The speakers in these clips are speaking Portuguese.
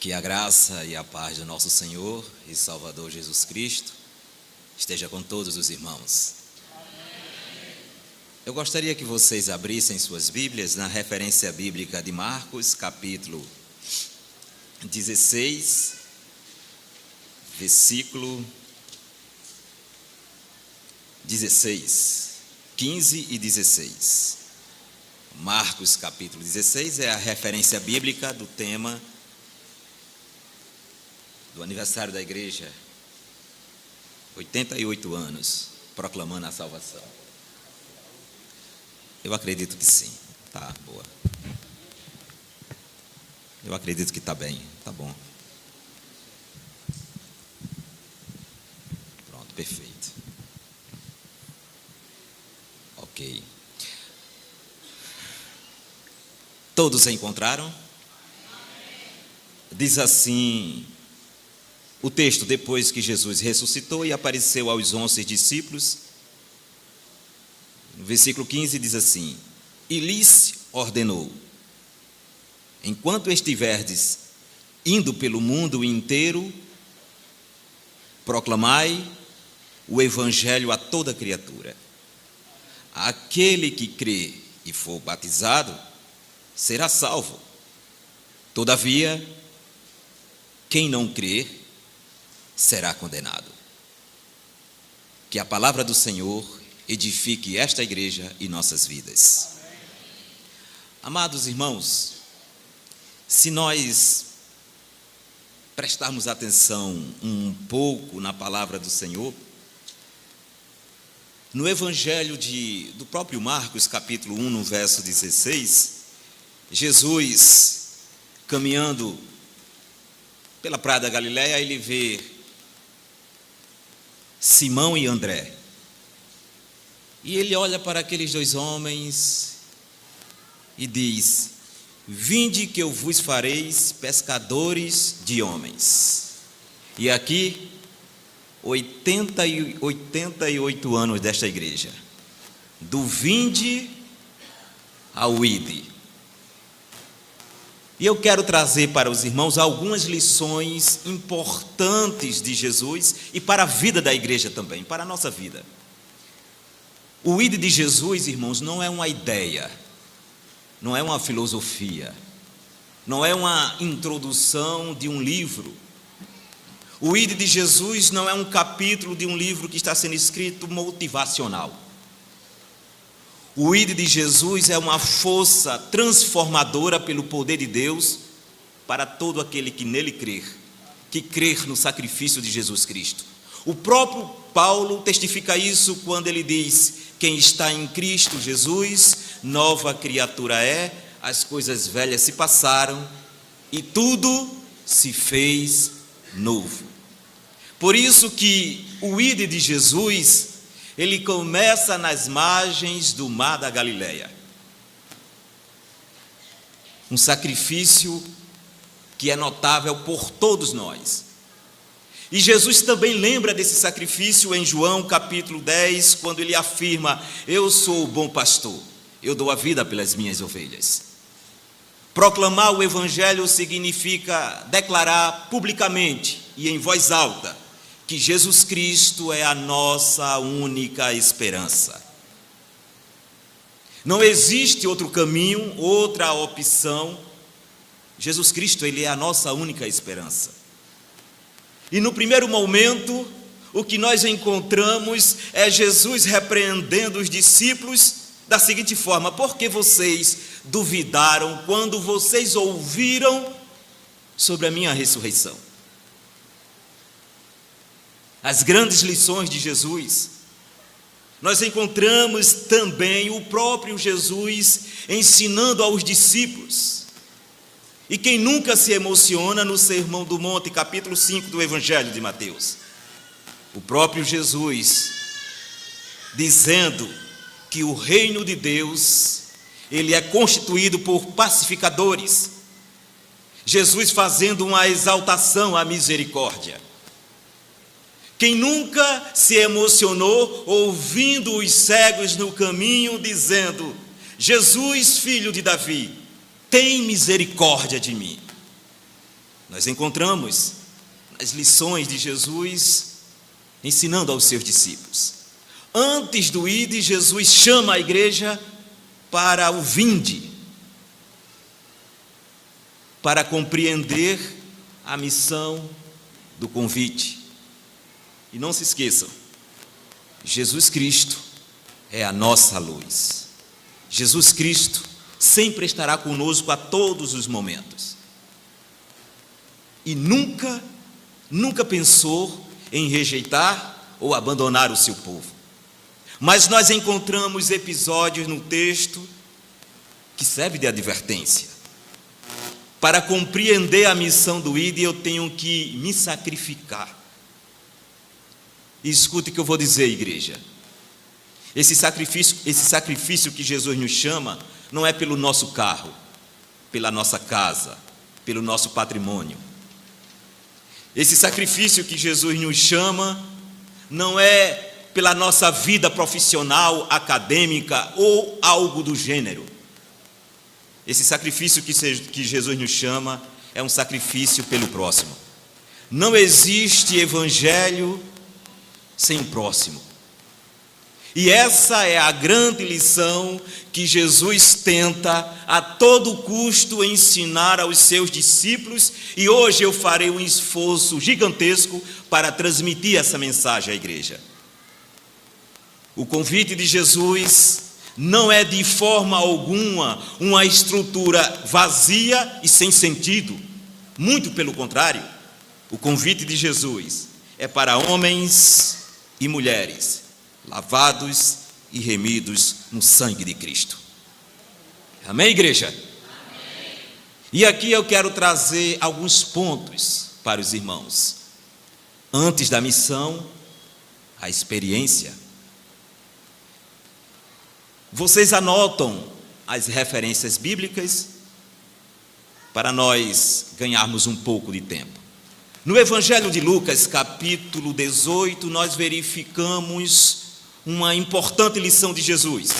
Que a graça e a paz do nosso Senhor e Salvador Jesus Cristo esteja com todos os irmãos. Eu gostaria que vocês abrissem suas Bíblias na referência bíblica de Marcos, capítulo 16, versículo 16, 15 e 16. Marcos, capítulo 16, é a referência bíblica do tema do aniversário da igreja, 88 anos, proclamando a salvação. Eu acredito que sim. Tá, boa. Eu acredito que está bem, tá bom. Pronto, perfeito. Ok. Todos encontraram? Diz assim o texto: depois que Jesus ressuscitou e apareceu aos 11 discípulos, no versículo 15 diz assim: e lhes ordenou: enquanto estiverdes indo pelo mundo inteiro, proclamai o evangelho a toda criatura. Aquele que crê e for batizado será salvo. Todavia, quem não crer será condenado. Que a palavra do Senhor edifique esta igreja e nossas vidas. Amados irmãos, se nós prestarmos atenção um pouco na palavra do Senhor, no evangelho do próprio Marcos, capítulo 1, no verso 16, Jesus, caminhando pela praia da Galileia, ele vê Simão e André. E ele olha para aqueles dois homens e diz: vinde que eu vos fareis pescadores de homens. E aqui, 88 anos desta igreja, do vinde ao ide. E eu quero trazer para os irmãos algumas lições importantes de Jesus e para a vida da igreja também, para a nossa vida. O ide de Jesus, irmãos, não é uma ideia, não é uma filosofia, não é uma introdução de um livro. O ide de Jesus não é um capítulo de um livro que está sendo escrito motivacional. O ide de Jesus é uma força transformadora pelo poder de Deus para todo aquele que nele crer, que crer no sacrifício de Jesus Cristo. O próprio Paulo testifica isso quando ele diz: quem está em Cristo Jesus, nova criatura é, as coisas velhas se passaram e tudo se fez novo. Por isso que o ide de Jesus, ele começa nas margens do mar da Galileia. Um sacrifício que é notável por todos nós. E Jesus também lembra desse sacrifício em João capítulo 10, quando ele afirma: eu sou o bom pastor, eu dou a vida pelas minhas ovelhas. Proclamar o evangelho significa declarar publicamente e em voz alta que Jesus Cristo é a nossa única esperança. Não existe outro caminho, outra opção. Jesus Cristo, ele é a nossa única esperança. E no primeiro momento, o que nós encontramos é Jesus repreendendo os discípulos da seguinte forma: por que vocês duvidaram quando vocês ouviram sobre a minha ressurreição? As grandes lições de Jesus, nós encontramos também o próprio Jesus ensinando aos discípulos. E quem nunca se emociona no Sermão do Monte, capítulo 5 do Evangelho de Mateus? O próprio Jesus dizendo que o reino de Deus, ele é constituído por pacificadores. Jesus fazendo uma exaltação à misericórdia. Quem nunca se emocionou ouvindo os cegos no caminho dizendo: Jesus, filho de Davi, tem misericórdia de mim. Nós encontramos nas lições de Jesus ensinando aos seus discípulos. Antes do ide, Jesus chama a igreja para o vinde, para compreender a missão do convite. E não se esqueçam, Jesus Cristo é a nossa luz. Jesus Cristo sempre estará conosco a todos os momentos. E nunca pensou em rejeitar ou abandonar o seu povo. Mas nós encontramos episódios no texto que servem de advertência. Para compreender a missão do ide, eu tenho que me sacrificar. E escute o que eu vou dizer, igreja. Esse sacrifício que Jesus nos chama não é pelo nosso carro, pela nossa casa, pelo nosso patrimônio. Esse sacrifício que Jesus nos chama não é pela nossa vida profissional, acadêmica ou algo do gênero. Esse sacrifício que Jesus nos chama é um sacrifício pelo próximo. Não existe evangelho sem o próximo. E essa é a grande lição que Jesus tenta a todo custo ensinar aos seus discípulos, e hoje eu farei um esforço gigantesco para transmitir essa mensagem à igreja. O convite de Jesus não é de forma alguma uma estrutura vazia e sem sentido. Muito pelo contrário, o convite de Jesus é para homens e mulheres lavados e remidos no sangue de Cristo. Amém, igreja? Amém. E aqui eu quero trazer alguns pontos para os irmãos. Antes da missão, a experiência. Vocês anotam as referências bíblicas para nós ganharmos um pouco de tempo. No Evangelho de Lucas, capítulo 18, nós verificamos uma importante lição de Jesus.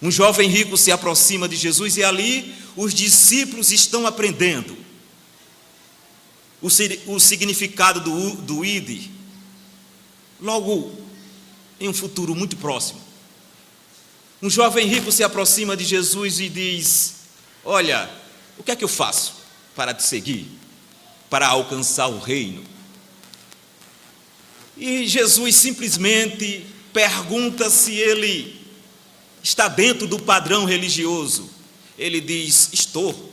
Um jovem rico se aproxima de Jesus e ali os discípulos estão aprendendo o significado do ide, logo em um futuro muito próximo. Um jovem rico se aproxima de Jesus e diz: olha, o que é que eu faço para te seguir, para alcançar o reino? E Jesus simplesmente pergunta se ele está dentro do padrão religioso. Ele diz: estou,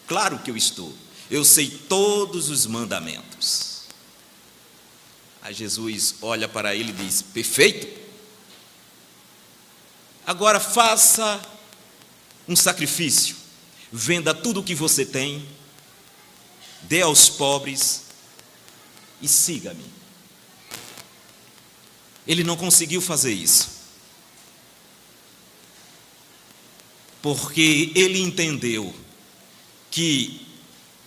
claro que eu estou, eu sei todos os mandamentos. Aí Jesus olha para ele e diz: perfeito, agora faça um sacrifício, venda tudo o que você tem, dê aos pobres e siga-me. Ele não conseguiu fazer isso, porque ele entendeu que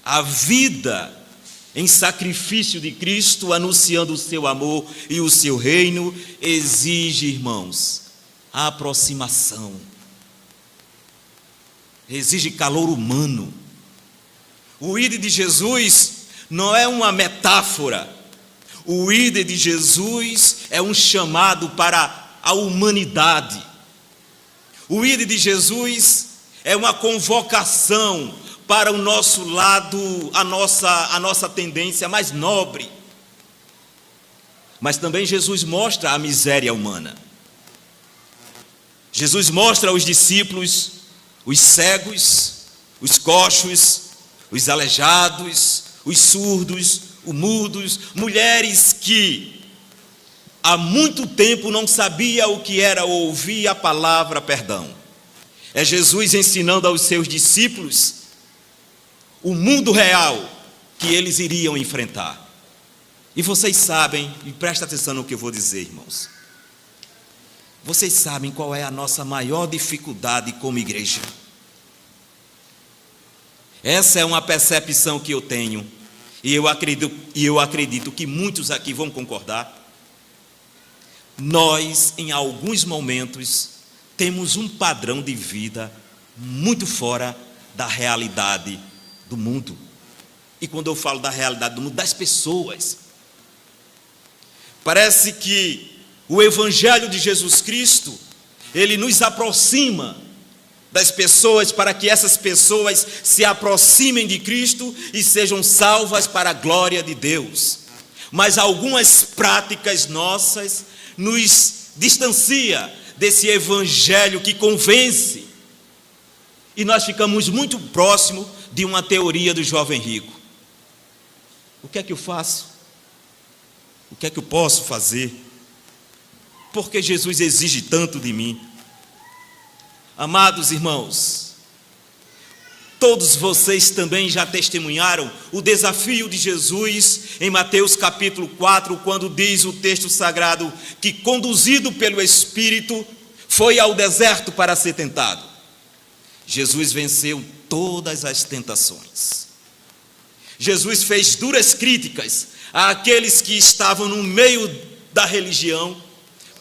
a vida em sacrifício de Cristo, anunciando o seu amor e o seu reino, exige, irmãos, a aproximação, exige calor humano. O ide de Jesus não é uma metáfora. O ide de Jesus é um chamado para a humanidade. O ide de Jesus é uma convocação para o nosso lado, a nossa tendência mais nobre. Mas também Jesus mostra a miséria humana. Jesus mostra aos discípulos os cegos, os coxos, os aleijados, os surdos, os mudos, mulheres que há muito tempo não sabia o que era ouvir a palavra perdão. É Jesus ensinando aos seus discípulos o mundo real que eles iriam enfrentar. E vocês sabem, e presta atenção no que eu vou dizer, irmãos. Vocês sabem qual é a nossa maior dificuldade como igreja? Essa é uma percepção que eu tenho, e eu acredito que muitos aqui vão concordar. Nós, em alguns momentos, temos um padrão de vida muito fora da realidade do mundo. E quando eu falo da realidade do mundo, das pessoas, parece que o Evangelho de Jesus Cristo, ele nos aproxima das pessoas, para que essas pessoas se aproximem de Cristo e sejam salvas para a glória de Deus. Mas algumas práticas nossas nos distancia desse Evangelho que convence, e nós ficamos muito próximo de uma teoria do jovem rico. O que é que eu faço? O que é que eu posso fazer? Por que Jesus exige tanto de mim? Amados irmãos, todos vocês também já testemunharam o desafio de Jesus em Mateus capítulo 4, quando diz o texto sagrado que, conduzido pelo Espírito, foi ao deserto para ser tentado. Jesus venceu todas as tentações. Jesus fez duras críticas àqueles que estavam no meio da religião,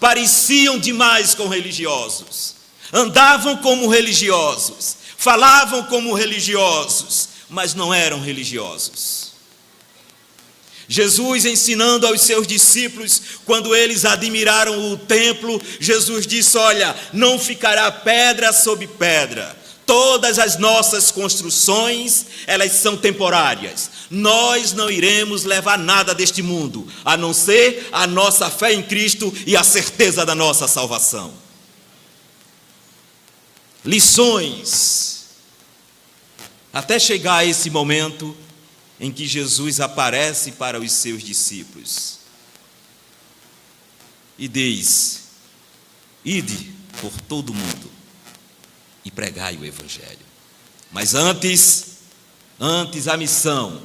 pareciam demais com religiosos, andavam como religiosos, falavam como religiosos, mas não eram religiosos. Jesus ensinando aos seus discípulos, quando eles admiraram o templo, Jesus disse: olha, não ficará pedra sobre pedra. Todas as nossas construções, elas são temporárias. Nós não iremos levar nada deste mundo, a não ser a nossa fé em Cristo e a certeza da nossa salvação. Lições, até chegar a esse momento em que Jesus aparece para os seus discípulos e diz: ide por todo o mundo e pregai o Evangelho. Mas antes a missão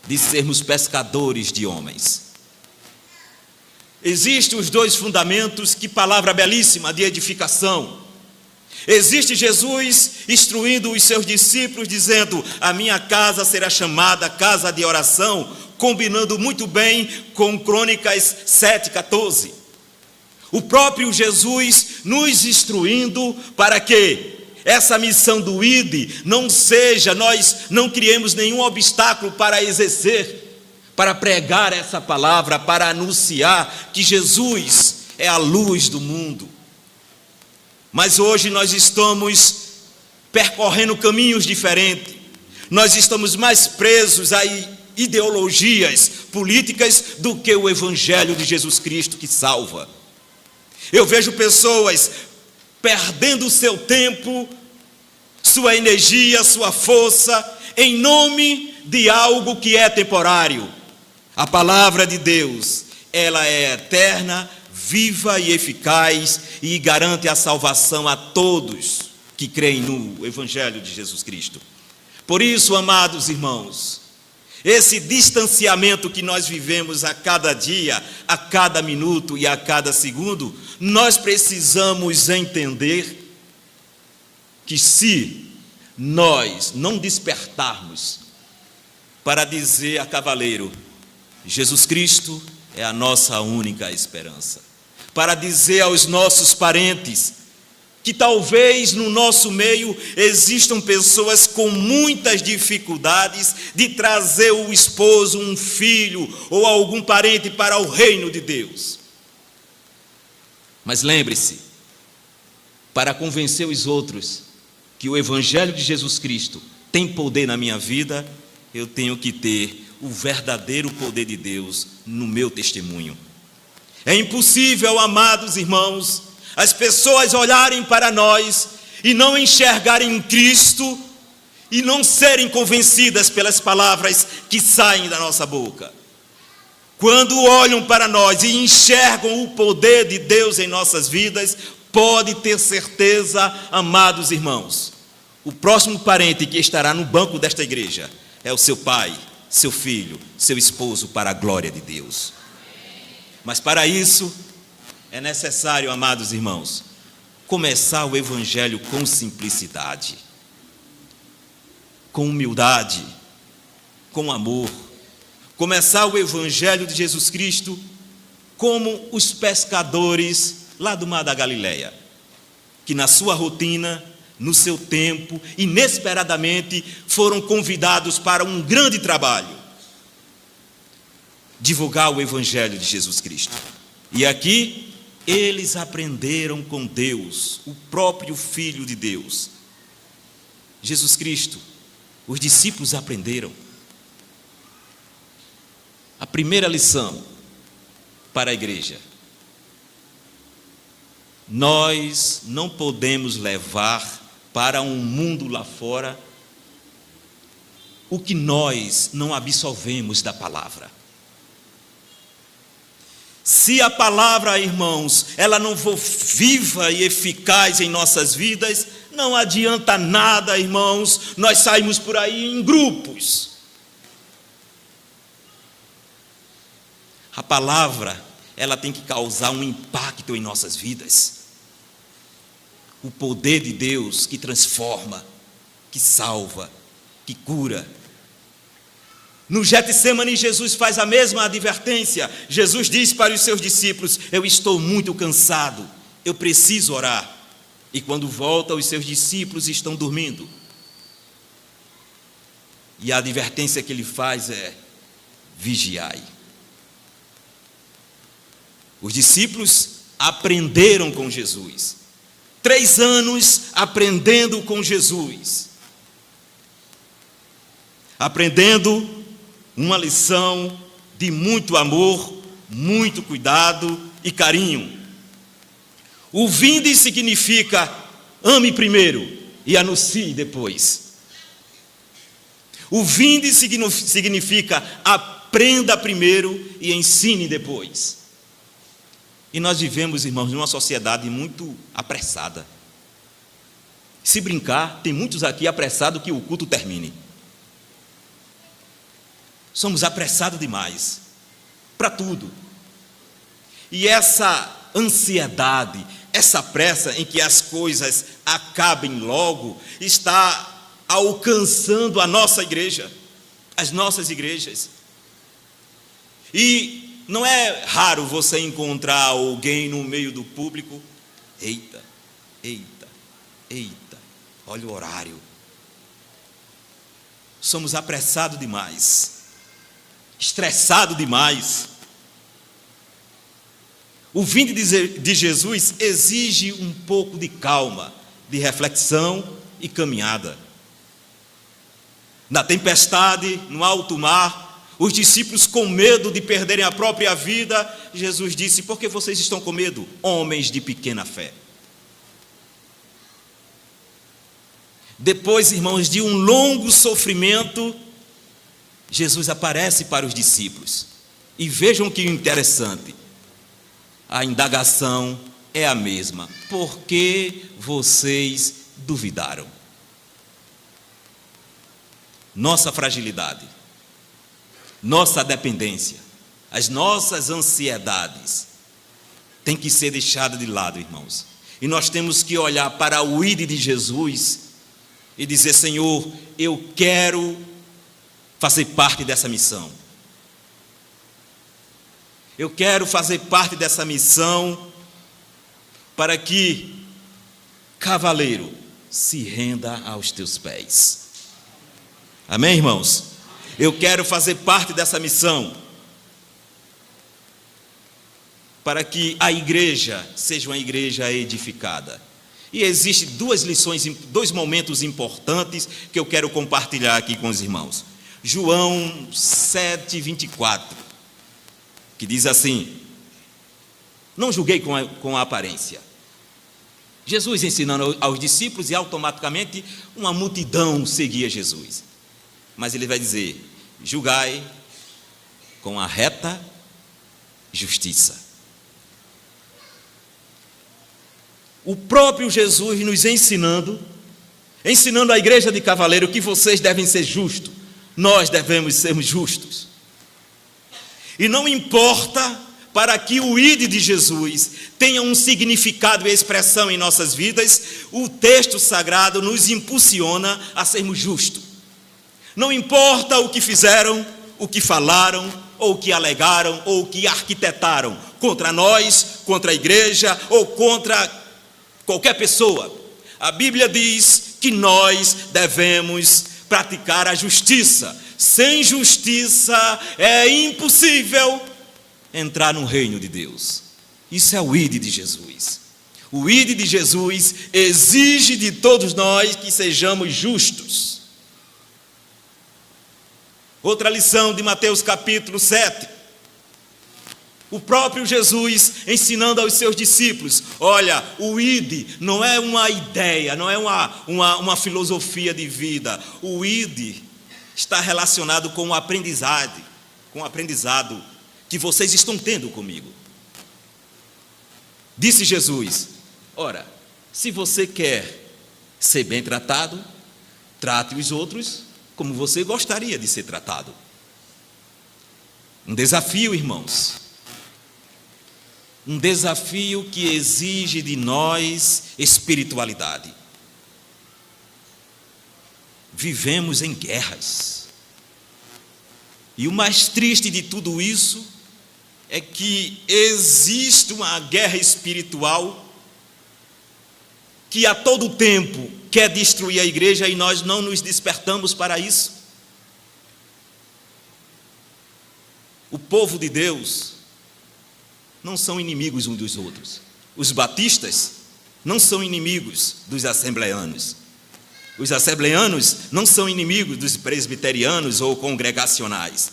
de sermos pescadores de homens. Existem os dois fundamentos, que palavra belíssima de edificação. Existe Jesus instruindo os seus discípulos, dizendo: a minha casa será chamada casa de oração, combinando muito bem com Crônicas 7:14. O próprio Jesus nos instruindo para que essa missão do ID não seja, nós não criemos nenhum obstáculo para exercer, para pregar essa palavra, para anunciar que Jesus é a luz do mundo. Mas hoje nós estamos percorrendo caminhos diferentes, nós estamos mais presos a ideologias políticas do que o Evangelho de Jesus Cristo que salva. Eu vejo pessoas perdendo o seu tempo, sua energia, sua força, em nome de algo que é temporário. A palavra de Deus, ela é eterna, viva e eficaz, e garante a salvação a todos que creem no Evangelho de Jesus Cristo. Por isso, amados irmãos, esse distanciamento que nós vivemos a cada dia, a cada minuto e a cada segundo, nós precisamos entender que, se nós não despertarmos para dizer a cavaleiro: Jesus Cristo é a nossa única esperança, para dizer aos nossos parentes que talvez no nosso meio existam pessoas com muitas dificuldades de trazer o esposo, um filho ou algum parente para o reino de Deus. Mas lembre-se, para convencer os outros que o Evangelho de Jesus Cristo tem poder na minha vida, eu tenho que ter o verdadeiro poder de Deus no meu testemunho. É impossível, amados irmãos, as pessoas olharem para nós e não enxergarem Cristo e não serem convencidas pelas palavras que saem da nossa boca. Quando olham para nós e enxergam o poder de Deus em nossas vidas, pode ter certeza, amados irmãos, o próximo parente que estará no banco desta igreja é o seu pai, seu filho, seu esposo, para a glória de Deus. Mas para isso é necessário, amados irmãos, começar o Evangelho com simplicidade, com humildade, com amor. Começar o Evangelho de Jesus Cristo como os pescadores lá do Mar da Galileia, que na sua rotina no seu tempo, inesperadamente, foram convidados para um grande trabalho: divulgar o Evangelho de Jesus Cristo. E aqui eles aprenderam com Deus, o próprio Filho de Deus, Jesus Cristo. Os discípulos aprenderam. A primeira lição para a igreja: nós não podemos levar para um mundo lá fora o que nós não absorvemos da palavra. Se a palavra, irmãos, ela não for viva e eficaz em nossas vidas, não adianta nada, irmãos, nós saímos por aí em grupos. A palavra, ela tem que causar um impacto em nossas vidas. O poder de Deus que transforma, que salva, que cura. No Getsemane, Jesus faz a mesma advertência. Jesus diz para os seus discípulos: eu estou muito cansado, eu preciso orar. E quando volta, os seus discípulos estão dormindo. E a advertência que ele faz é: vigiai. Os discípulos aprenderam com Jesus. 3 anos aprendendo com Jesus. Aprendendo uma lição de muito amor, muito cuidado e carinho. O vinde significa ame primeiro e anuncie depois. O vinde significa aprenda primeiro e ensine depois. E nós vivemos, irmãos, numa sociedade muito apressada. Se brincar, tem muitos aqui apressados que o culto termine. Somos apressados demais para tudo. E essa ansiedade, essa pressa em que as coisas acabem logo, está alcançando a nossa igreja, as nossas igrejas. E não é raro você encontrar alguém no meio do público: eita, olha o horário. Somos apressados demais, estressados demais. O vinde de Jesus exige um pouco de calma, de reflexão e caminhada. Na tempestade, no alto mar, os discípulos com medo de perderem a própria vida, Jesus disse: por que vocês estão com medo, homens de pequena fé? Depois, irmãos, de um longo sofrimento, Jesus aparece para os discípulos. E vejam que interessante, a indagação é a mesma: por que vocês duvidaram? Nossa fragilidade, nossa dependência, as nossas ansiedades têm que ser deixadas de lado, irmãos. E nós temos que olhar para o ide de Jesus e dizer: Senhor, eu quero fazer parte dessa missão. Eu quero fazer parte dessa missão para que Cavaleiro se renda aos teus pés. Amém, irmãos? Eu quero fazer parte dessa missão para que a igreja seja uma igreja edificada. E existem 2 lições, 2 momentos importantes que eu quero compartilhar aqui com os irmãos. João 7:24, que diz assim: não julguei com a aparência. Jesus ensinando aos discípulos, e automaticamente uma multidão seguia Jesus. Mas ele vai dizer: julgai com a reta justiça. O próprio Jesus nos ensinando a igreja de Cavaleiro que vocês devem ser justos, nós devemos sermos justos. E não importa, para que o ide de Jesus tenha um significado e expressão em nossas vidas, o texto sagrado nos impulsiona a sermos justos. Não importa o que fizeram, o que falaram, ou o que alegaram, ou o que arquitetaram contra nós, contra a igreja, ou contra qualquer pessoa. A Bíblia diz que nós devemos praticar a justiça. Sem justiça é impossível entrar no reino de Deus. Isso é o ID de Jesus. O ID de Jesus exige de todos nós que sejamos justos. Outra lição de Mateus capítulo 7. O próprio Jesus ensinando aos seus discípulos: olha, o ID não é uma ideia, não é uma filosofia de vida. O ID está relacionado com o aprendizado que vocês estão tendo comigo. Disse Jesus: ora, se você quer ser bem tratado, trate os outros como você gostaria de ser tratado. Um desafio, irmãos. Um desafio que exige de nós espiritualidade. Vivemos em guerras. E o mais triste de tudo isso é que existe uma guerra espiritual que a todo tempo quer destruir a igreja e nós não nos despertamos para isso. O povo de Deus não são inimigos uns dos outros. Os batistas não são inimigos dos assembleanos. Os assembleanos não são inimigos dos presbiterianos ou congregacionais.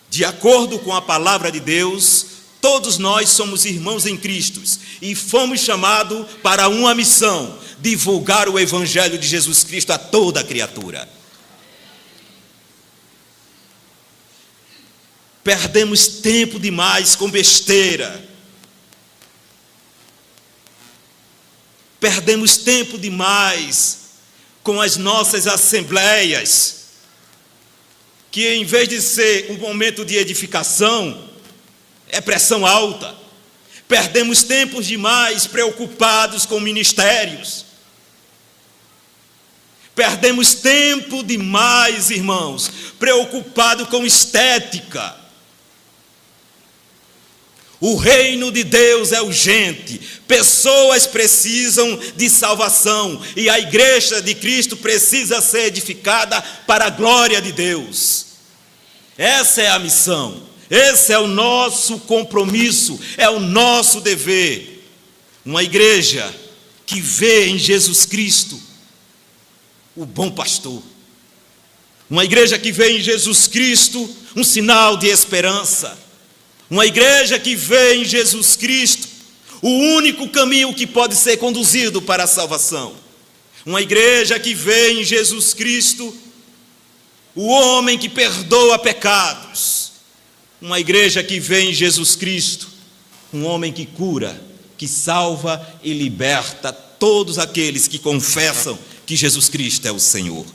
De acordo com a palavra de Deus, todos nós somos irmãos em Cristo e fomos chamados para uma missão: divulgar o evangelho de Jesus Cristo a toda criatura. Perdemos tempo demais com besteira. Perdemos tempo demais com as nossas assembleias, que em vez de ser um momento de edificação, é pressão alta. Perdemos tempos demais preocupados com ministérios. Perdemos tempo demais, irmãos, preocupado com estética. O reino de Deus é urgente. Pessoas precisam de salvação e a igreja de Cristo precisa ser edificada para a glória de Deus. Essa é a missão. Esse é o nosso compromisso, é o nosso dever. Uma igreja que vê em Jesus Cristo o bom pastor. Uma igreja que vê em Jesus Cristo um sinal de esperança. Uma igreja que vê em Jesus Cristo o único caminho que pode ser conduzido para a salvação. Uma igreja que vê em Jesus Cristo o homem que perdoa pecados. Uma igreja que vê em Jesus Cristo um homem que cura, que salva e liberta todos aqueles que confessam que Jesus Cristo é o Senhor.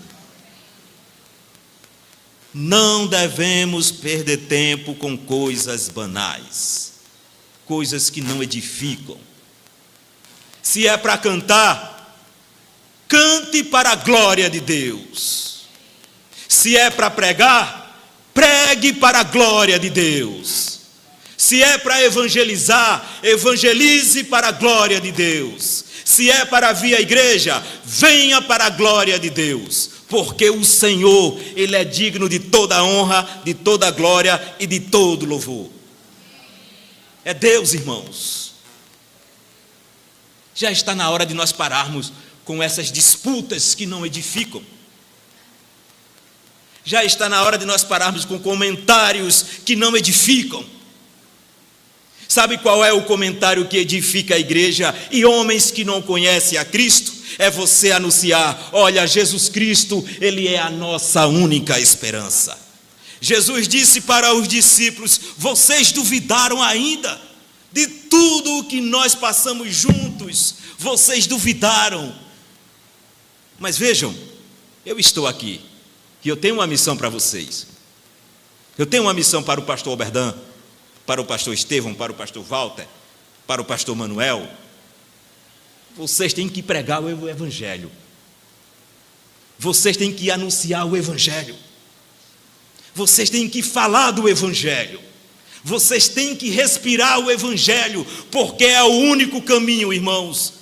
Não devemos perder tempo com coisas banais, coisas que não edificam. Se é para cantar, cante para a glória de Deus. Se é para pregar, pregue para a glória de Deus. Se é para evangelizar, evangelize para a glória de Deus. Se é para vir à igreja, venha para a glória de Deus. Porque o Senhor, Ele é digno de toda a honra, de toda a glória e de todo louvor. É Deus, irmãos. Já está na hora de nós pararmos com essas disputas que não edificam. Já está na hora de nós pararmos com comentários que não edificam. Sabe qual é o comentário que edifica a igreja e homens que não conhecem a Cristo? É você anunciar: olha, Jesus Cristo, Ele é a nossa única esperança. Jesus disse para os discípulos: vocês duvidaram ainda de tudo o que nós passamos juntos? Vocês duvidaram. Mas vejam, eu estou aqui e eu tenho uma missão para vocês. Eu tenho uma missão para o pastor Oberdan, para o pastor Estevão, para o pastor Walter, para o pastor Manuel. Vocês têm que pregar o evangelho. Vocês têm que anunciar o evangelho. Vocês têm que falar do evangelho. Vocês têm que respirar o evangelho, porque é o único caminho, irmãos,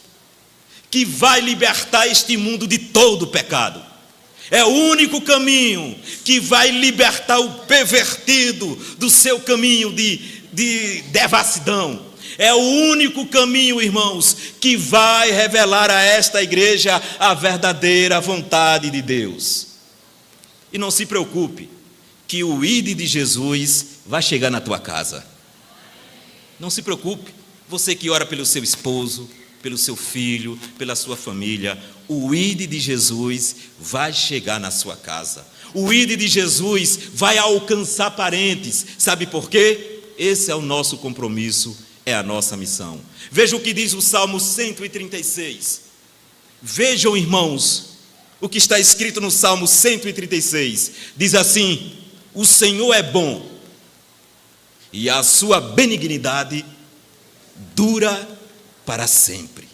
que vai libertar este mundo de todo o pecado. É o único caminho que vai libertar o pervertido do seu caminho de devassidão. É o único caminho, irmãos, que vai revelar a esta igreja a verdadeira vontade de Deus. E não se preocupe, que o ID de Jesus vai chegar na tua casa. Não se preocupe, você que ora pelo seu esposo, pelo seu filho, pela sua família, o ID de Jesus vai chegar na sua casa. O ID de Jesus vai alcançar parentes. Sabe por quê? Esse é o nosso compromisso, é a nossa missão. Veja o que diz o Salmo 136. Vejam, irmãos, o que está escrito no Salmo 136. Diz assim: o Senhor é bom, e a sua benignidade dura para sempre.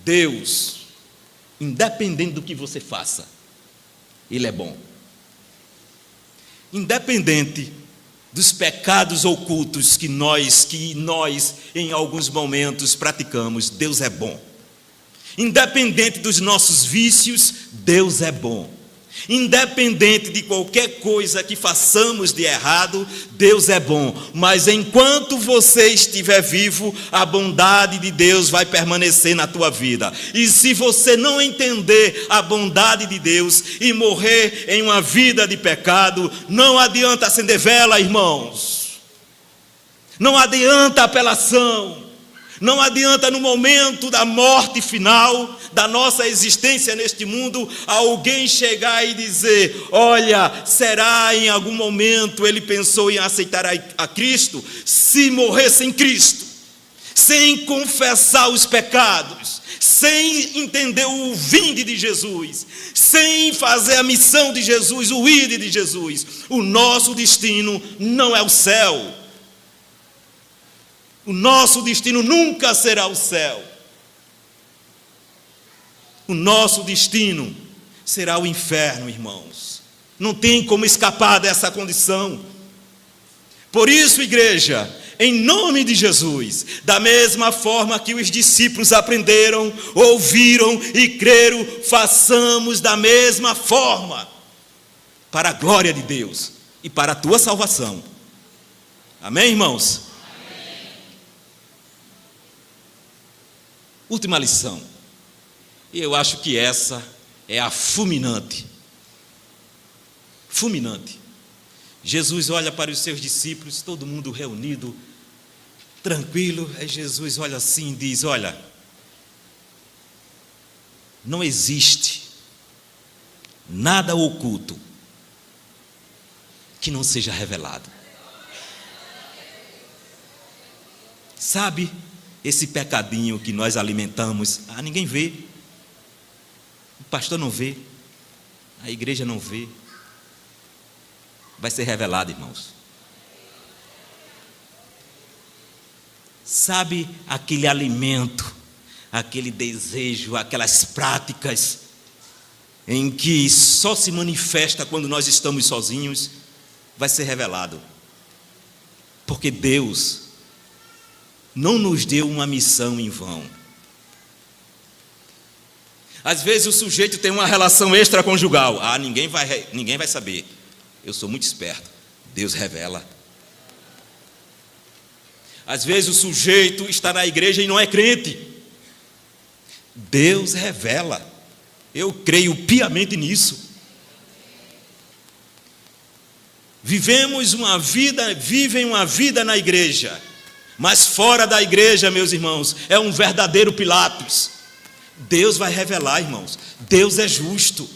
Deus, independente do que você faça, Ele é bom. Independente dos pecados ocultos que nós em alguns momentos praticamos, Deus é bom. Independente dos nossos vícios, Deus é bom. Independente de qualquer coisa que façamos de errado, Deus é bom. Mas enquanto você estiver vivo, a bondade de Deus vai permanecer na tua vida. E se você não entender a bondade de Deus e morrer em uma vida de pecado, não adianta acender vela, irmãos. Não adianta apelação. Não adianta no momento da morte final, da nossa existência neste mundo, alguém chegar e dizer: olha, será em algum momento ele pensou em aceitar a Cristo? Se morrer sem Cristo, sem confessar os pecados, sem entender o vinde de Jesus, sem fazer a missão de Jesus, o ide de Jesus, o nosso destino não é o céu. O nosso destino nunca será o céu. O nosso destino será o inferno, irmãos. Não tem como escapar dessa condição. Por isso, igreja, em nome de Jesus, da mesma forma que os discípulos aprenderam, ouviram e creram, façamos da mesma forma, para a glória de Deus e para a tua salvação. Amém, irmãos? Última lição, e eu acho que essa é a fulminante. Fulminante. Jesus olha para os seus discípulos, todo mundo reunido, tranquilo. Aí Jesus olha assim e diz: olha, não existe nada oculto que não seja revelado. Sabe, esse pecadinho que nós alimentamos, ninguém vê, o pastor não vê, a igreja não vê, vai ser revelado, irmãos. Sabe aquele alimento, aquele desejo, aquelas práticas em que só se manifesta quando nós estamos sozinhos, vai ser revelado, porque Deus não nos deu uma missão em vão. Às vezes o sujeito tem uma relação extraconjugal. Ninguém vai saber. Eu sou muito esperto. Deus revela. Às vezes o sujeito está na igreja e não é crente. Deus revela. Eu creio piamente nisso. Vivem uma vida na igreja. Mas fora da igreja, meus irmãos, é um verdadeiro Pilatos. Deus vai revelar, irmãos. Deus é justo.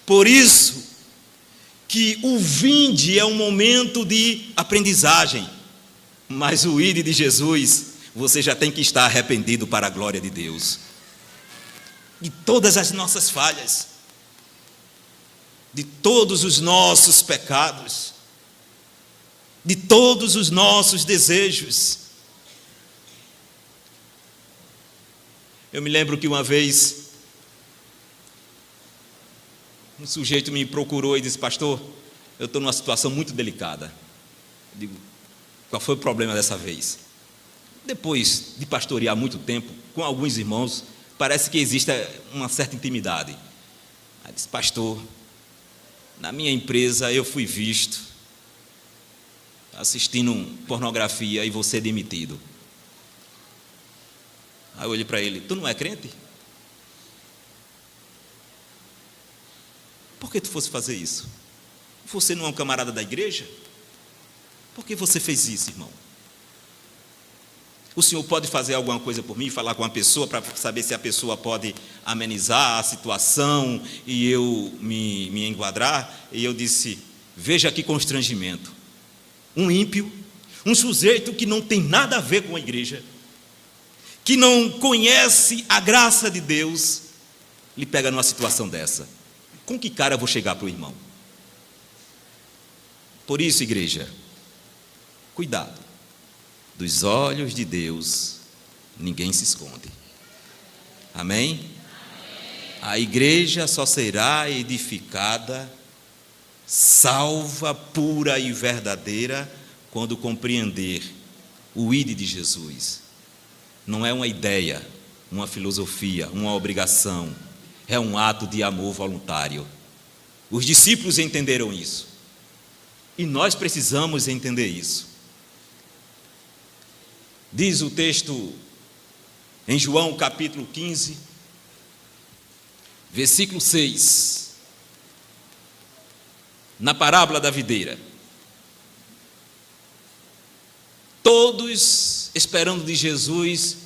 Por isso que o vinde é um momento de aprendizagem. Mas o ide de Jesus, você já tem que estar arrependido para a glória de Deus. De todas as nossas falhas, de todos os nossos pecados, de todos os nossos desejos. Eu me lembro que uma vez um sujeito me procurou e disse: pastor, eu estou numa situação muito delicada. Eu digo: qual foi o problema dessa vez? depois de pastorear muito tempo, com alguns irmãos, parece que existe uma certa intimidade. Aí disse: pastor, na minha empresa eu fui visto assistindo pornografia e vou ser demitido. Aí eu olhei para ele: tu não é crente? Por que tu fosse fazer isso? Você não é um camarada da igreja? Por que você fez isso, irmão? O senhor pode fazer alguma coisa por mim, falar com uma pessoa para saber se a pessoa pode amenizar a situação e eu me enquadrar? E eu disse: veja que constrangimento. Um ímpio, um sujeito que não tem nada a ver com a igreja, que não conhece a graça de Deus, lhe pega numa situação dessa. Com que cara eu vou chegar para o irmão? Por isso, igreja, cuidado. Dos olhos de Deus, ninguém se esconde. Amém? A igreja só será edificada, salva, pura e verdadeira, quando compreender o ide de Jesus. Não é uma ideia, uma filosofia, uma obrigação, é um ato de amor voluntário. Os discípulos entenderam isso, e nós precisamos entender isso. Diz o texto em João capítulo 15, versículo 6, na parábola da videira: todos esperando de Jesus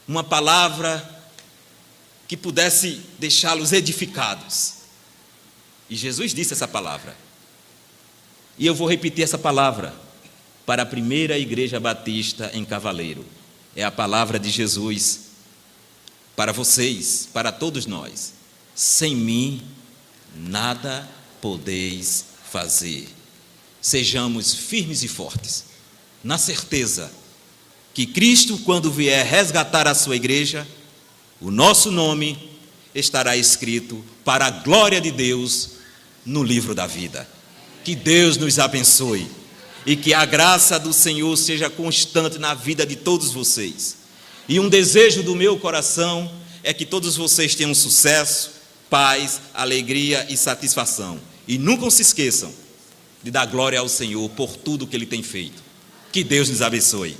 uma palavra que pudesse deixá-los edificados. E Jesus disse essa palavra. E eu vou repetir essa palavra para a primeira igreja batista em Cavaleiro. É a palavra de Jesus para vocês, para todos nós: sem mim nada podeis fazer. Sejamos firmes e fortes, na certeza que Cristo, quando vier resgatar a sua igreja, o nosso nome estará escrito para a glória de Deus no livro da vida. Que Deus nos abençoe e que a graça do Senhor seja constante na vida de todos vocês. E um desejo do meu coração é que todos vocês tenham sucesso, paz, alegria e satisfação. E nunca se esqueçam de dar glória ao Senhor por tudo que Ele tem feito. Que Deus nos abençoe.